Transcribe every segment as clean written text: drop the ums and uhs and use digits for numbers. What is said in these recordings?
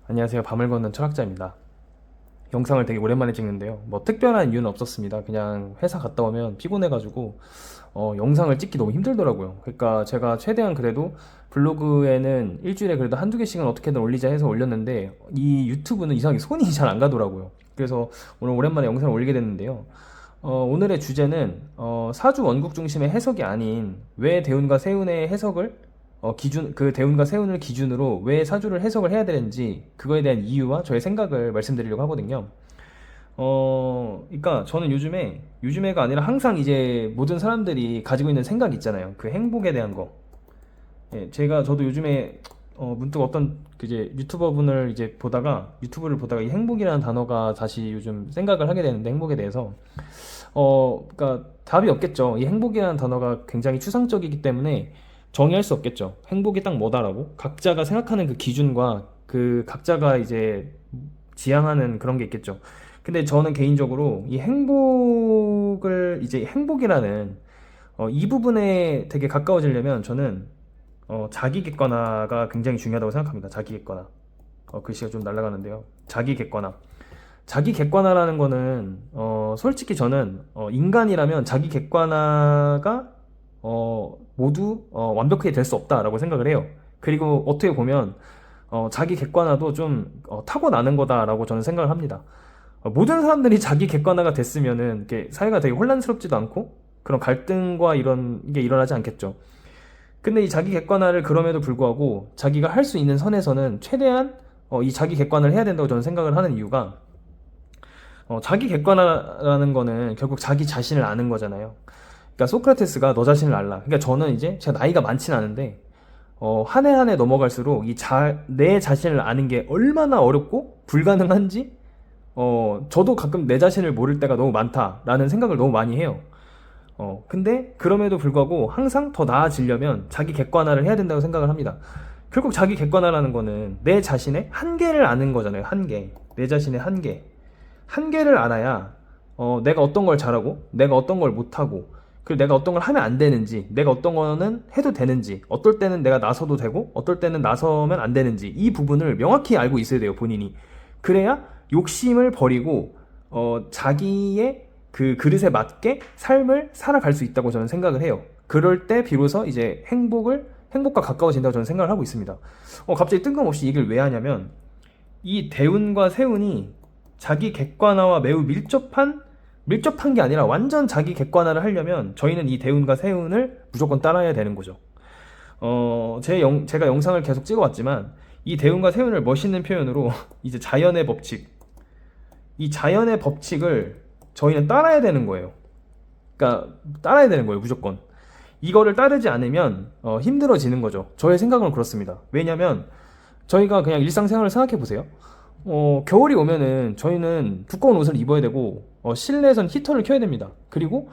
안녕하세요. 밤을 걷는 철학자입니다. 영상을 되게 오랜만에 찍는데요. 뭐 특별한 이유는 없었습니다. 그냥 회사 갔다 오면 피곤해가지고 영상을 찍기 너무 힘들더라고요. 그러니까 제가 최대한 그래도 블로그에는 일주일에 그래도 한두 개씩은 어떻게든 올리자 해서 올렸는데 이 유튜브는 이상하게 손이 잘 안 가더라고요. 그래서 오늘 오랜만에 영상을 올리게 됐는데요. 오늘의 주제는 사주 원국 중심의 해석이 아닌 왜 대운과 세운의 해석을 그 대운과 세운을 기준으로 왜 사주를 해석을 해야 되는지 그거에 대한 이유와 저의 생각을 말씀드리려고 하거든요. 그러니까 저는 요즘에가 아니라 항상 이제 모든 사람들이 가지고 있는 생각 있잖아요. 그 행복에 대한 거. 예, 저도 요즘에 문득 어떤 이제 유튜버분을 이제 유튜브를 보다가 이 행복이라는 단어가 다시 요즘 생각을 하게 되는데 행복에 대해서 그러니까 답이 없겠죠. 이 행복이라는 단어가 굉장히 추상적이기 때문에 정의할 수 없겠죠. 행복이 딱 뭐다라고. 각자가 생각하는 그 기준과 그 각자가 이제 지향하는 그런 게 있겠죠. 근데 저는 개인적으로 이 행복을 이제 행복이라는 이 부분에 되게 가까워지려면 저는 자기 객관화가 굉장히 중요하다고 생각합니다. 자기 객관화. 글씨가 좀 날아가는데요. 자기 객관화. 자기 객관화라는 거는 솔직히 저는 인간이라면 자기 객관화가 모두 완벽하게 될 수 없다라고 생각을 해요. 그리고 어떻게 보면 자기 객관화도 좀 타고나는 거다라고 저는 생각을 합니다. 모든 사람들이 자기 객관화가 됐으면은 이렇게 사회가 되게 혼란스럽지도 않고 그런 갈등과 이런 게 일어나지 않겠죠. 근데 이 자기 객관화를 그럼에도 불구하고 자기가 할 수 있는 선에서는 최대한 이 자기 객관을 해야 된다고 저는 생각을 하는 이유가 자기 객관화라는 거는 결국 자기 자신을 아는 거잖아요. 그러니까 소크라테스가 너 자신을 알라. 그러니까 저는 이제 제가 나이가 많진 않은데 한 해 한 해 넘어갈수록 내 자신을 아는 게 얼마나 어렵고 불가능한지 저도 가끔 내 자신을 모를 때가 너무 많다라는 생각을 너무 많이 해요. 근데 그럼에도 불구하고 항상 더 나아지려면 자기 객관화를 해야 된다고 생각을 합니다. 결국 자기 객관화라는 거는 내 자신의 한계를 아는 거잖아요. 한계. 내 자신의 한계. 한계를 알아야 내가 어떤 걸 잘하고 내가 어떤 걸 못하고 그리고 내가 어떤 걸 하면 안 되는지 내가 어떤 거는 해도 되는지 어떨 때는 내가 나서도 되고 어떨 때는 나서면 안 되는지 이 부분을 명확히 알고 있어야 돼요. 본인이. 그래야 욕심을 버리고 자기의 그 그릇에 맞게 삶을 살아갈 수 있다고 저는 생각을 해요. 그럴 때 비로소 이제 행복과 가까워진다고 저는 생각을 하고 있습니다. 갑자기 뜬금없이 이 얘기를 왜 하냐면 이 대운과 세운이 자기 객관화와 매우 밀접한 게 아니라 완전 자기 객관화를 하려면 저희는 이 대운과 세운을 무조건 따라야 되는 거죠. 제가 영상을 계속 찍어왔지만 이 대운과 세운을 멋있는 표현으로 이제 자연의 법칙, 이 자연의 법칙을 저희는 따라야 되는 거예요. 그러니까 따라야 되는 거예요, 무조건. 이거를 따르지 않으면 힘들어지는 거죠. 저의 생각은 그렇습니다. 왜냐면 저희가 그냥 일상생활을 생각해 보세요. 겨울이 오면은 저희는 두꺼운 옷을 입어야 되고 실내에선 히터를 켜야 됩니다. 그리고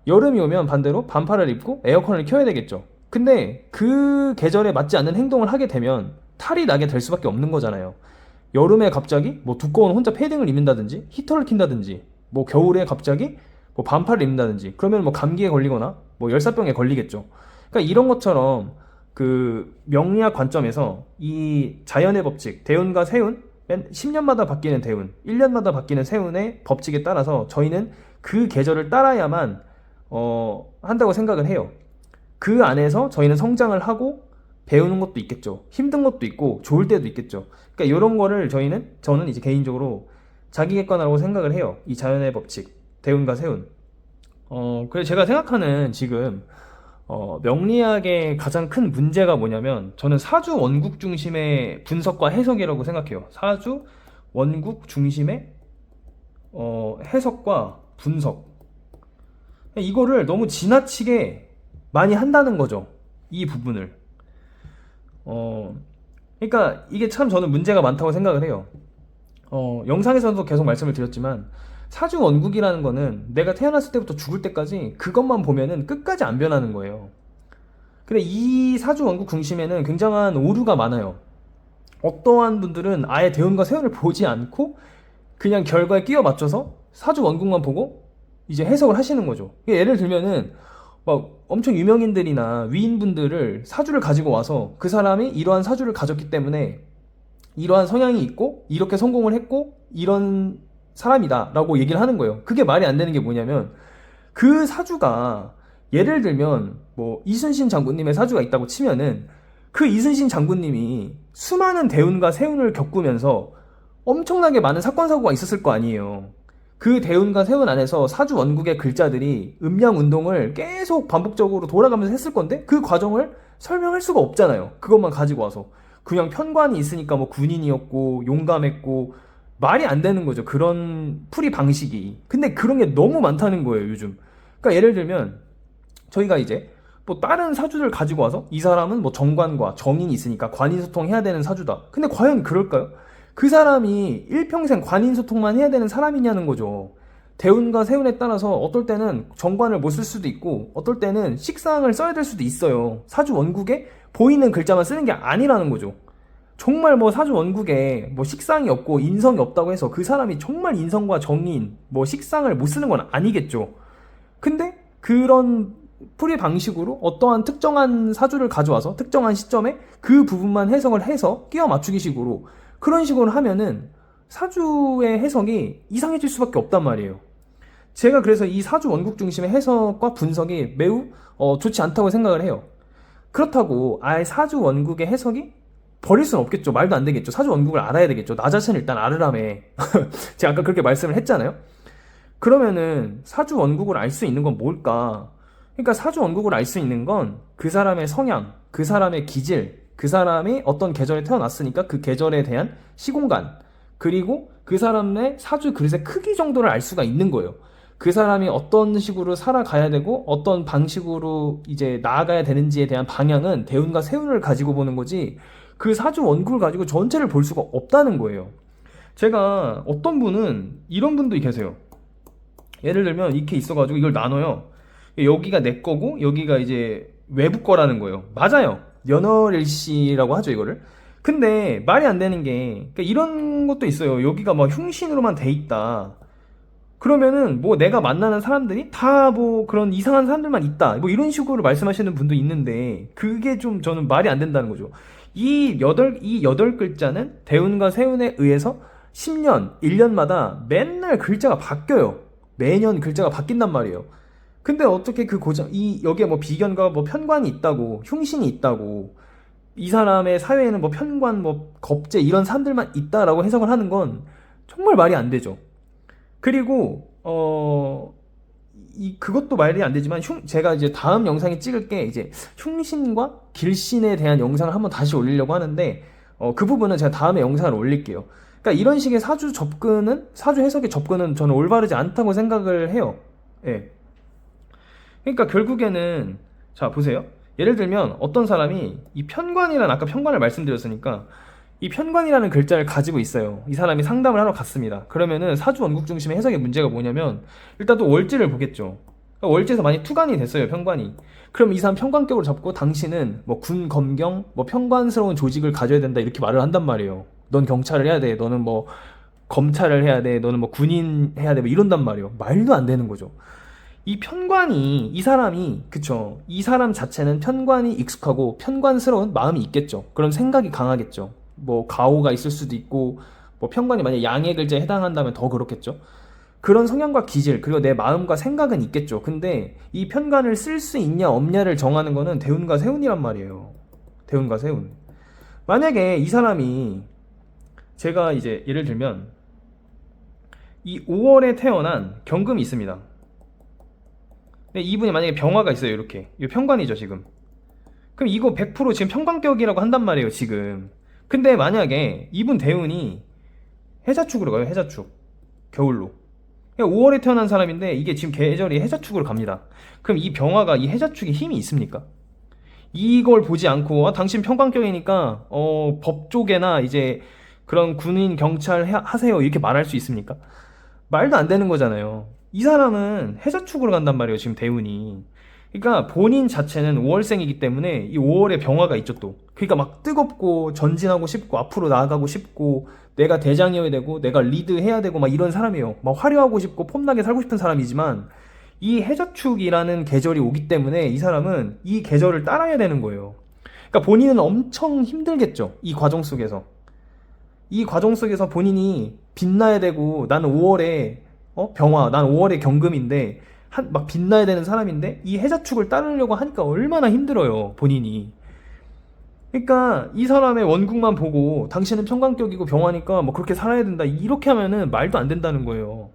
여름이 오면 반대로 반팔을 입고 에어컨을 켜야 되겠죠. 근데 그 계절에 맞지 않는 행동을 하게 되면 탈이 나게 될 수밖에 없는 거잖아요. 여름에 갑자기 뭐 두꺼운 혼자 패딩을 입는다든지 히터를 킨다든지 뭐 겨울에 갑자기 뭐 반팔을 입는다든지 그러면 뭐 감기에 걸리거나 뭐 열사병에 걸리겠죠. 그러니까 이런 것처럼 그 명리학 관점에서 이 자연의 법칙, 대운과 세운, 10년마다 바뀌는 대운, 1년마다 바뀌는 세운의 법칙에 따라서 저희는 그 계절을 따라야만 한다고 생각을 해요. 그 안에서 저희는 성장을 하고 배우는 것도 있겠죠. 힘든 것도 있고 좋을 때도 있겠죠. 그러니까 이런 거를 저는 이제 개인적으로 자기객관화라고 생각을 해요. 이 자연의 법칙, 대운과 세운. 그래서 제가 생각하는 지금 명리학의 가장 큰 문제가 뭐냐면 저는 사주 원국 중심의 분석과 해석이라고 생각해요. 사주 원국 중심의 해석과 분석. 이거를 너무 지나치게 많이 한다는 거죠. 이 부분을. 그러니까 이게 참 저는 문제가 많다고 생각을 해요. 영상에서도 계속 말씀을 드렸지만 사주 원국이라는 거는 내가 태어났을 때부터 죽을 때까지 그것만 보면은 끝까지 안 변하는 거예요. 근데 이 사주 원국 중심에는 굉장한 오류가 많아요. 어떠한 분들은 아예 대운과 세운을 보지 않고 그냥 결과에 끼워 맞춰서 사주 원국만 보고 이제 해석을 하시는 거죠. 예를 들면은 막 엄청 유명인들이나 위인분들을 사주를 가지고 와서 그 사람이 이러한 사주를 가졌기 때문에 이러한 성향이 있고 이렇게 성공을 했고 이런 사람이다 라고 얘기를 하는 거예요. 그게 말이 안 되는 게 뭐냐면 그 사주가 예를 들면 뭐 이순신 장군님의 사주가 있다고 치면은 그 이순신 장군님이 수많은 대운과 세운을 겪으면서 엄청나게 많은 사건 사고가 있었을 거 아니에요. 그 대운과 세운 안에서 사주 원국의 글자들이 음양 운동을 계속 반복적으로 돌아가면서 했을 건데 그 과정을 설명할 수가 없잖아요. 그것만 가지고 와서 그냥 편관이 있으니까 뭐 군인이었고 용감했고 말이 안 되는 거죠. 그런 풀이 방식이. 근데 그런 게 너무 많다는 거예요, 요즘. 그러니까 예를 들면 저희가 이제 뭐 다른 사주를 가지고 와서 이 사람은 뭐 정관과 정인이 있으니까 관인소통 해야 되는 사주다. 근데 과연 그럴까요? 그 사람이 일평생 관인소통만 해야 되는 사람이냐는 거죠. 대운과 세운에 따라서 어떨 때는 정관을 못 쓸 수도 있고 어떨 때는 식상을 써야 될 수도 있어요. 사주 원국에 보이는 글자만 쓰는 게 아니라는 거죠. 정말 뭐 사주 원국에 뭐 식상이 없고 인성이 없다고 해서 그 사람이 정말 인성과 정인, 뭐 식상을 못 쓰는 건 아니겠죠. 근데 그런 풀이 방식으로 어떠한 특정한 사주를 가져와서 특정한 시점에 그 부분만 해석을 해서 끼워 맞추기 식으로 그런 식으로 하면은 사주의 해석이 이상해질 수밖에 없단 말이에요. 제가 그래서 이 사주 원국 중심의 해석과 분석이 매우 좋지 않다고 생각을 해요. 그렇다고 아예 사주 원국의 해석이 버릴 수는 없겠죠. 말도 안 되겠죠. 사주 원국을 알아야 되겠죠. 나 자신을 일단 알으라며. 제가 아까 그렇게 말씀을 했잖아요. 그러면은 사주 원국을 알 수 있는 건 뭘까? 그러니까 사주 원국을 알 수 있는 건 그 사람의 성향, 그 사람의 기질, 그 사람이 어떤 계절에 태어났으니까 그 계절에 대한 시공간, 그리고 그 사람의 사주 그릇의 크기 정도를 알 수가 있는 거예요. 그 사람이 어떤 식으로 살아가야 되고 어떤 방식으로 이제 나아가야 되는지에 대한 방향은 대운과 세운을 가지고 보는 거지 그 사주 원국을 가지고 전체를 볼 수가 없다는 거예요. 제가 어떤 분은 이런 분도 계세요. 예를 들면 이렇게 있어가지고 이걸 나눠요. 여기가 내 거고 여기가 이제 외부 거라는 거예요. 맞아요. 연월일시라고 하죠, 이거를. 근데 말이 안 되는 게 그러니까 이런 것도 있어요. 여기가 막 흉신으로만 돼 있다. 그러면은 뭐 내가 만나는 사람들이 다 뭐 그런 이상한 사람들만 있다. 뭐 이런 식으로 말씀하시는 분도 있는데 그게 좀 저는 말이 안 된다는 거죠. 이 여덟 글자는 대운과 세운에 의해서 10년, 1년마다 맨날 글자가 바뀌어요. 매년 글자가 바뀐단 말이에요. 근데 어떻게 그 고정, 여기에 뭐 비견과 뭐 편관이 있다고, 흉신이 있다고, 이 사람의 사회에는 뭐 편관, 뭐 겁재 이런 사람들만 있다라고 해석을 하는 건 정말 말이 안 되죠. 그리고 그것도 말이 안 되지만 제가 이제 다음 영상에 찍을 게 이제 흉신과 길신에 대한 영상을 한번 다시 올리려고 하는데 그 부분은 제가 다음에 영상을 올릴게요. 그러니까 이런 식의 사주 해석의 접근은 저는 올바르지 않다고 생각을 해요. 예. 그러니까 결국에는 자 보세요. 예를 들면 어떤 사람이 이 편관이라는 아까 편관을 말씀드렸으니까 이 편관이라는 글자를 가지고 있어요. 이 사람이 상담을 하러 갔습니다. 그러면은 사주 원국 중심의 해석의 문제가 뭐냐면 일단 또 월지를 보겠죠. 그러니까 월지에서 만약 투관이 됐어요, 편관이. 그럼 이 사람 편관격으로 잡고 당신은 뭐 군 검경 뭐 편관스러운 조직을 가져야 된다 이렇게 말을 한단 말이에요. 넌 경찰을 해야 돼. 너는 뭐 검찰을 해야 돼. 너는 뭐 군인 해야 돼. 뭐 이런단 말이에요. 말도 안 되는 거죠. 이 편관이 이 사람이 그쵸. 이 사람 자체는 편관이 익숙하고 편관스러운 마음이 있겠죠. 그런 생각이 강하겠죠. 뭐 가오가 있을 수도 있고 뭐 편관이 만약 양의 글자에 해당한다면 더 그렇겠죠. 그런 성향과 기질 그리고 내 마음과 생각은 있겠죠. 근데 이 편관을 쓸 수 있냐 없냐를 정하는 거는 대운과 세운이란 말이에요. 대운과 세운. 만약에 이 사람이 제가 이제 예를 들면 이 5월에 태어난 경금이 있습니다. 근데 이분이 만약에 병화가 있어요. 이렇게 이거 편관이죠 지금. 그럼 이거 100% 지금 편관격이라고 한단 말이에요 지금. 근데 만약에 이분 대운이 해자축으로 가요. 해자축 겨울로 5월에 태어난 사람인데 이게 지금 계절이 해자축으로 갑니다. 그럼 이 병화가 이 해자축에 힘이 있습니까? 이걸 보지 않고 당신 편관격이니까 법 쪽에나 이제 그런 군인 경찰 하세요 이렇게 말할 수 있습니까? 말도 안 되는 거잖아요. 이 사람은 해자축으로 간단 말이에요 지금 대운이. 그러니까 본인 자체는 5월생이기 때문에 이 5월에 병화가 있죠 또. 그러니까 막 뜨겁고 전진하고 싶고 앞으로 나아가고 싶고 내가 대장이어야 되고 내가 리드해야 되고 막 이런 사람이에요. 막 화려하고 싶고 폼나게 살고 싶은 사람이지만 이 해자축이라는 계절이 오기 때문에 이 사람은 이 계절을 따라야 되는 거예요. 그러니까 본인은 엄청 힘들겠죠 이 과정 속에서. 이 과정 속에서 본인이 빛나야 되고, 나는 5월에 병화, 난 5월에 경금인데 막 빛나야 되는 사람인데 이 해자축을 따르려고 하니까 얼마나 힘들어요, 본인이. 그러니까 이 사람의 원국만 보고 당신은 평강격이고 병화니까 뭐 그렇게 살아야 된다, 이렇게 하면은 말도 안 된다는 거예요.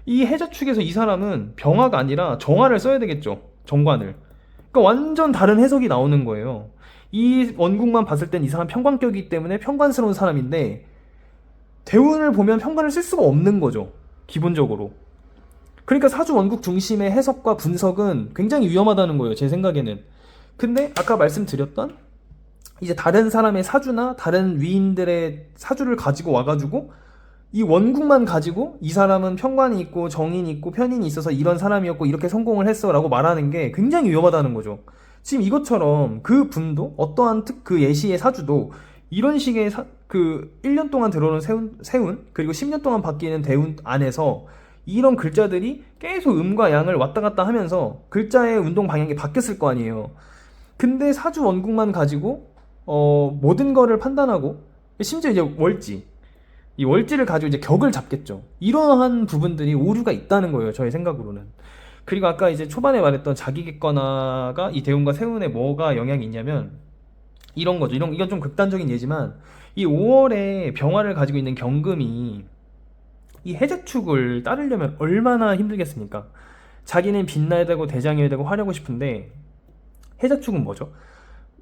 이 해자축에서 이 사람은 병화가 아니라 정화를 써야 되겠죠, 정관을. 그러니까 완전 다른 해석이 나오는 거예요. 이 원국만 봤을 땐 이 사람 평관격이기 때문에 평관스러운 사람인데 대운을 보면 평관을 쓸 수가 없는 거죠, 기본적으로. 그러니까 사주 원국 중심의 해석과 분석은 굉장히 위험하다는 거예요, 제 생각에는. 근데 아까 말씀드렸던 이제 다른 사람의 사주나 다른 위인들의 사주를 가지고 와가지고 이 원국만 가지고 이 사람은 평관이 있고 정인이 있고 편인이 있어서 이런 사람이었고 이렇게 성공을 했어 라고 말하는 게 굉장히 위험하다는 거죠. 지금 이것처럼 그 분도 어떠한 그 예시의 사주도 이런 식의 그 1년 동안 들어오는 세운 그리고 10년 동안 바뀌는 대운 안에서 이런 글자들이 계속 음과 양을 왔다 갔다 하면서 글자의 운동 방향이 바뀌었을 거 아니에요. 근데 사주 원국만 가지고 모든 거를 판단하고, 심지어 이제 월지, 이 월지를 가지고 이제 격을 잡겠죠. 이러한 부분들이 오류가 있다는 거예요, 저의 생각으로는. 그리고 아까 이제 초반에 말했던 자기객관화가 이 대운과 세운에 뭐가 영향이 있냐면 이런 거죠. 이건 좀 극단적인 예지만 이 5월에 병화를 가지고 있는 경금이 이 해자축을 따르려면 얼마나 힘들겠습니까? 자기는 빛나야 되고 대장해야 되고 하려고 싶은데 해자축은 뭐죠?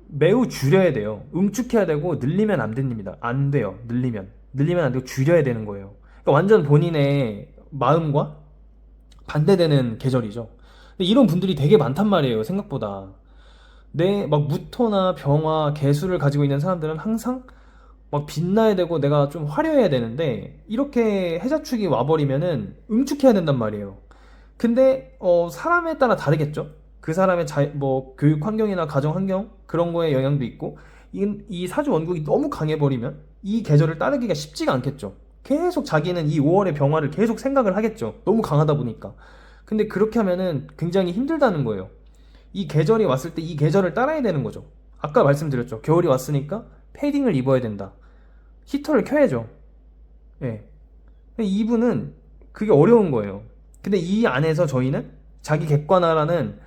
매우 줄여야 돼요. 응축해야 되고 늘리면 안 됩니다. 안 돼요. 늘리면 안 되고 줄여야 되는 거예요. 그러니까 완전 본인의 마음과 반대되는 계절이죠. 근데 이런 분들이 되게 많단 말이에요, 생각보다. 내 막 무토나 병화, 개수를 가지고 있는 사람들은 항상 막 빛나야 되고 내가 좀 화려해야 되는데 이렇게 해자축이 와버리면은 응축해야 된단 말이에요. 근데 사람에 따라 다르겠죠. 그 사람의 뭐 교육 환경이나 가정 환경 그런 거에 영향도 있고 이 사주 원국이 너무 강해버리면 이 계절을 따르기가 쉽지가 않겠죠. 계속 자기는 이 5월의 병화를 계속 생각을 하겠죠, 너무 강하다 보니까. 근데 그렇게 하면은 굉장히 힘들다는 거예요. 이 계절이 왔을 때 이 계절을 따라야 되는 거죠. 아까 말씀드렸죠, 겨울이 왔으니까 패딩을 입어야 된다, 히터를 켜야죠. 예. 근데 이분은 그게 어려운 거예요. 근데 이 안에서 저희는 자기 객관화라는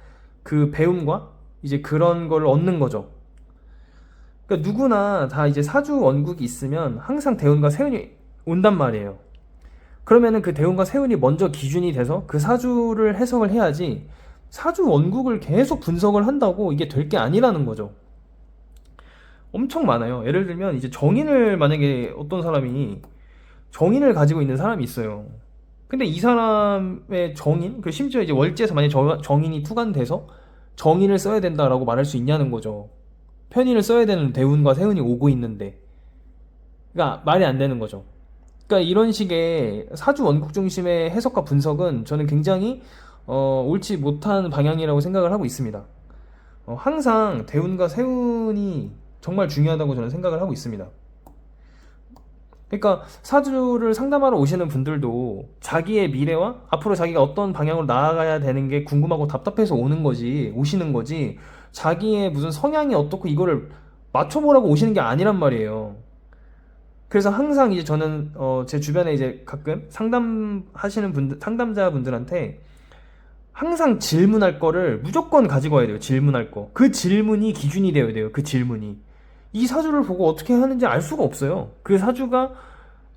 그 배움과 이제 그런 걸 얻는 거죠. 그러니까 누구나 다 이제 사주 원국이 있으면 항상 대운과 세운이 온단 말이에요. 그러면은 그 대운과 세운이 먼저 기준이 돼서 그 사주를 해석을 해야지, 사주 원국을 계속 분석을 한다고 이게 될 게 아니라는 거죠. 엄청 많아요. 예를 들면 이제 정인을, 만약에 어떤 사람이 정인을 가지고 있는 사람이 있어요. 근데 이 사람의 정인, 그 심지어 이제 월지에서 만약에 정인이 투관돼서 정인을 써야 된다라고 말할 수 있냐는 거죠. 편인을 써야 되는 대운과 세운이 오고 있는데. 그러니까 말이 안 되는 거죠. 그러니까 이런 식의 사주 원국 중심의 해석과 분석은 저는 굉장히 옳지 못한 방향이라고 생각을 하고 있습니다. 항상 대운과 세운이 정말 중요하다고 저는 생각을 하고 있습니다. 그러니까 사주를 상담하러 오시는 분들도 자기의 미래와 앞으로 자기가 어떤 방향으로 나아가야 되는 게 궁금하고 답답해서 오시는 거지, 자기의 무슨 성향이 어떻고 이거를 맞춰보라고 오시는 게 아니란 말이에요. 그래서 항상 이제 저는 제 주변에 이제 가끔 상담자분들한테 항상 질문할 거를 무조건 가지고 와야 돼요. 질문할 거. 그 질문이 기준이 되어야 돼요. 그 질문이. 이 사주를 보고 어떻게 하는지 알 수가 없어요. 그 사주가,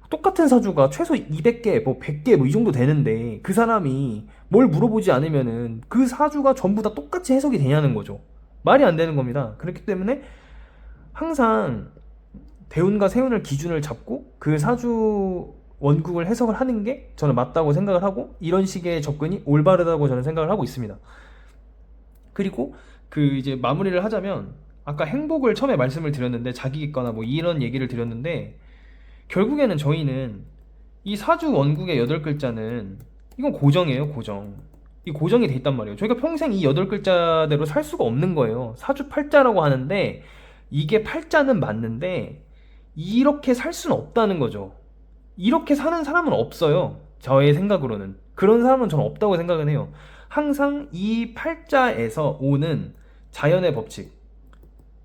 똑같은 사주가 최소 200개, 뭐 100개 뭐 이 정도 되는데 그 사람이 뭘 물어보지 않으면은 그 사주가 전부 다 똑같이 해석이 되냐는 거죠. 말이 안 되는 겁니다. 그렇기 때문에 항상 대운과 세운을 기준을 잡고 그 사주 원국을 해석을 하는 게 저는 맞다고 생각을 하고, 이런 식의 접근이 올바르다고 저는 생각을 하고 있습니다. 그리고 그 이제 마무리를 하자면, 아까 행복을 처음에 말씀을 드렸는데 자기 있거나 뭐 이런 얘기를 드렸는데, 결국에는 저희는 이 사주 원국의 8글자는 이건 고정이에요, 고정. 이 고정이 돼 있단 말이에요. 저희가 평생 이 8글자대로 살 수가 없는 거예요. 사주 팔자라고 하는데 이게 팔자는 맞는데 이렇게 살 수는 없다는 거죠. 이렇게 사는 사람은 없어요, 저의 생각으로는. 그런 사람은 저는 없다고 생각은 해요. 항상 이 팔자에서 오는 자연의 법칙,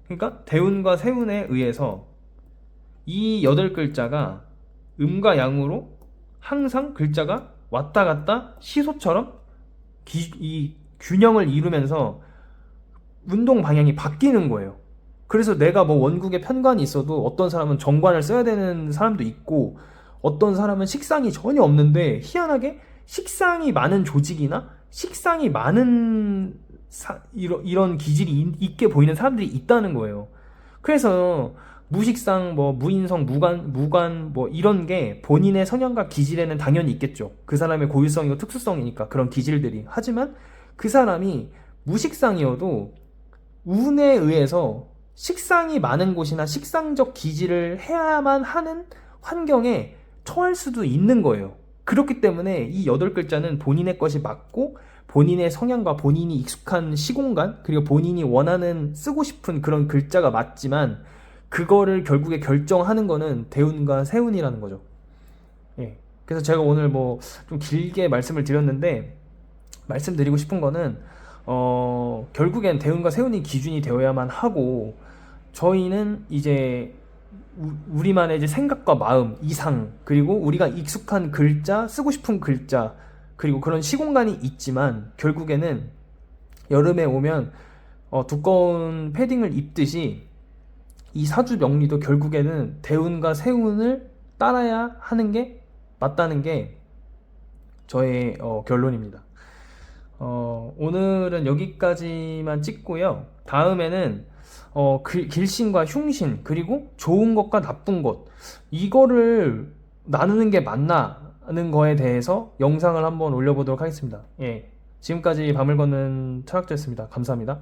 그러니까 대운과 세운에 의해서 이 8글자가 음과 양으로 항상 글자가 왔다 갔다 시소처럼 이 균형을 이루면서 운동 방향이 바뀌는 거예요. 그래서 내가 뭐 원국에 편관이 있어도 어떤 사람은 정관을 써야 되는 사람도 있고, 어떤 사람은 식상이 전혀 없는데 희한하게 식상이 많은 조직이나 식상이 많은 이런 기질이 있게 보이는 사람들이 있다는 거예요. 그래서 무식상, 뭐 무인성, 무관 뭐 이런 게 본인의 성향과 기질에는 당연히 있겠죠. 그 사람의 고유성이고 특수성이니까 그런 기질들이. 하지만 그 사람이 무식상이어도 운에 의해서 식상이 많은 곳이나 식상적 기질을 해야만 하는 환경에 처할 수도 있는 거예요. 그렇기 때문에 이 8글자는 본인의 것이 맞고, 본인의 성향과 본인이 익숙한 시공간, 그리고 본인이 원하는 쓰고 싶은 그런 글자가 맞지만, 그거를 결국에 결정하는 거는 대운과 세운이라는 거죠. 예. 그래서 제가 오늘 뭐 좀 길게 말씀을 드렸는데, 말씀드리고 싶은 거는 결국엔 대운과 세운이 기준이 되어야만 하고, 저희는 이제 우리만의 이제 생각과 마음, 이상, 그리고 우리가 익숙한 글자, 쓰고 싶은 글자, 그리고 그런 시공간이 있지만, 결국에는 여름에 오면 두꺼운 패딩을 입듯이 이 사주 명리도 결국에는 대운과 세운을 따라야 하는 게 맞다는 게 저의 결론입니다. 오늘은 여기까지만 찍고요. 다음에는 길신과 흉신, 그리고 좋은 것과 나쁜 것, 이거를 나누는 게 맞나는 거에 대해서 영상을 한번 올려보도록 하겠습니다. 예. 지금까지 밤을 걷는 철학자였습니다. 감사합니다.